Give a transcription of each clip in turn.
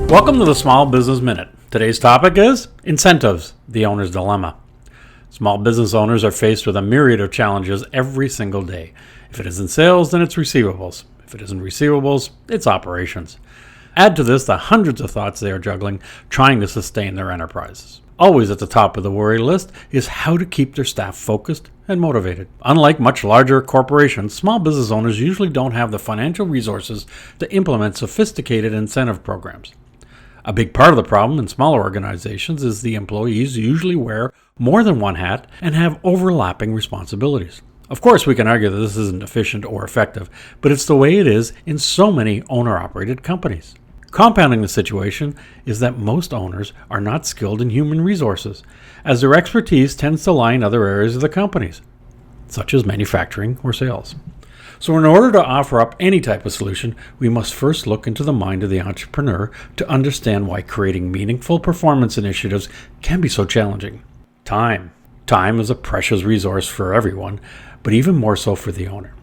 Welcome to the Small Business Minute. Today's topic is incentives, the owner's dilemma. Small business owners are faced with a myriad of challenges every single day. If it isn't sales, then it's receivables. If it isn't receivables, it's operations. Add to this the hundreds of thoughts they are juggling, trying to sustain their enterprises. Always at the top of the worry list is how to keep their staff focused and motivated. Unlike much larger corporations, small business owners usually don't have the financial resources to implement sophisticated incentive programs. A big part of the problem in smaller organizations is the employees usually wear more than one hat and have overlapping responsibilities. Of course, we can argue that this isn't efficient or effective, but it's the way it is in so many owner-operated companies. Compounding the situation is that most owners are not skilled in human resources, as their expertise tends to lie in other areas of the companies, such as manufacturing or sales. So in order to offer up any type of solution, we must first look into the mind of the entrepreneur to understand why creating meaningful performance initiatives can be so challenging. Time. Time is a precious resource for everyone, but even more so for the owner.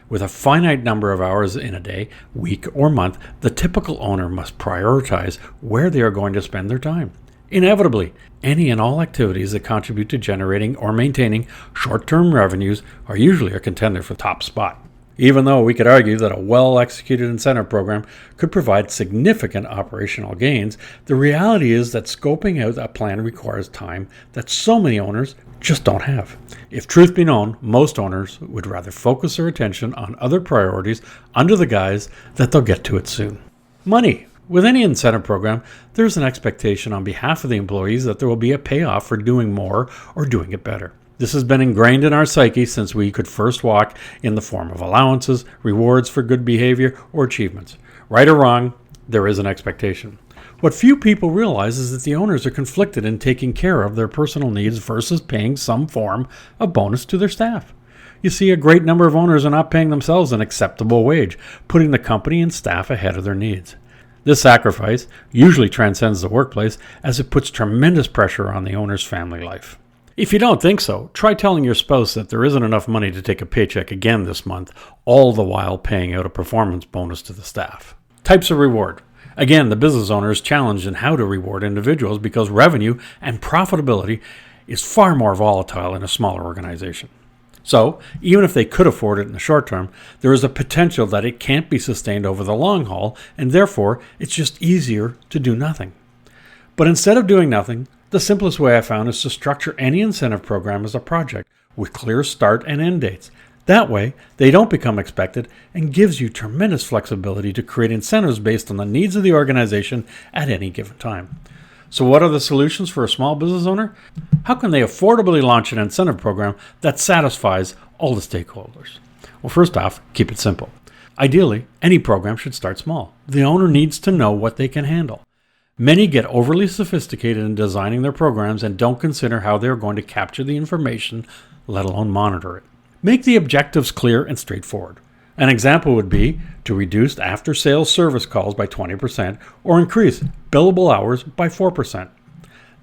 With a finite number of hours in a day, week, or month, the typical owner must prioritize where they are going to spend their time. Inevitably, any and all activities that contribute to generating or maintaining short-term revenues are usually a contender for the top spot. Even though we could argue that a well-executed incentive program could provide significant operational gains, the reality is that scoping out a plan requires time that so many owners just don't have. If truth be known, most owners would rather focus their attention on other priorities under the guise that they'll get to it soon. Money. With any incentive program, there's an expectation on behalf of the employees that there will be a payoff for doing more or doing it better. This has been ingrained in our psyche since we could first walk, in the form of allowances, rewards for good behavior, or achievements. Right or wrong, there is an expectation. What few people realize is that the owners are conflicted in taking care of their personal needs versus paying some form of bonus to their staff. You see, a great number of owners are not paying themselves an acceptable wage, putting the company and staff ahead of their needs. This sacrifice usually transcends the workplace, as it puts tremendous pressure on the owner's family life. If you don't think so, try telling your spouse that there isn't enough money to take a paycheck again this month, all the while paying out a performance bonus to the staff. Types of reward. Again, the business owner is challenged in how to reward individuals because revenue and profitability is far more volatile in a smaller organization. So, even if they could afford it in the short term, there is a potential that it can't be sustained over the long haul, and therefore it's just easier to do nothing. But instead of doing nothing, the simplest way I found is to structure any incentive program as a project with clear start and end dates. That way, they don't become expected and gives you tremendous flexibility to create incentives based on the needs of the organization at any given time. So what are the solutions for a small business owner? How can they affordably launch an incentive program that satisfies all the stakeholders? Well, first off, keep it simple. Ideally, any program should start small. The owner needs to know what they can handle. Many get overly sophisticated in designing their programs and don't consider how they're going to capture the information, let alone monitor it. Make the objectives clear and straightforward. An example would be to reduce after-sales service calls by 20% or increase billable hours by 4%.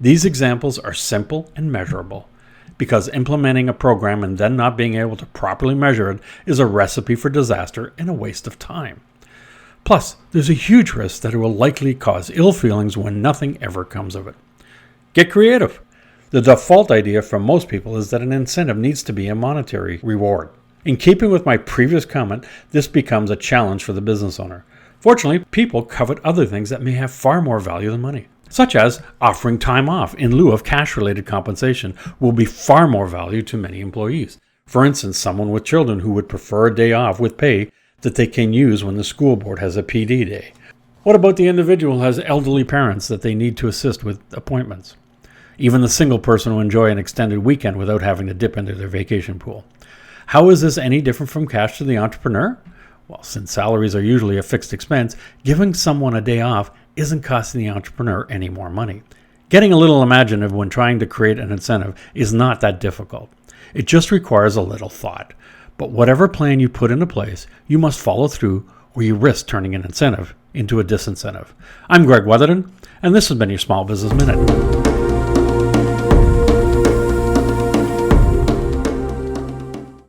These examples are simple and measurable, because implementing a program and then not being able to properly measure it is a recipe for disaster and a waste of time. Plus, there's a huge risk that it will likely cause ill feelings when nothing ever comes of it. Get creative. The default idea for most people is that an incentive needs to be a monetary reward. In keeping with my previous comment, this becomes a challenge for the business owner. Fortunately, people covet other things that may have far more value than money, such as offering time off in lieu of cash-related compensation will be far more value to many employees. For instance, someone with children who would prefer a day off with pay that they can use when the school board has a PD day. What about the individual who has elderly parents that they need to assist with appointments? Even the single person who enjoy an extended weekend without having to dip into their vacation pool. How is this any different from cash to the entrepreneur? Well, since salaries are usually a fixed expense, giving someone a day off isn't costing the entrepreneur any more money. Getting a little imaginative when trying to create an incentive is not that difficult. It just requires a little thought. But whatever plan you put into place, you must follow through or you risk turning an incentive into a disincentive. I'm Greg Weatherden, and this has been your Small Business Minute.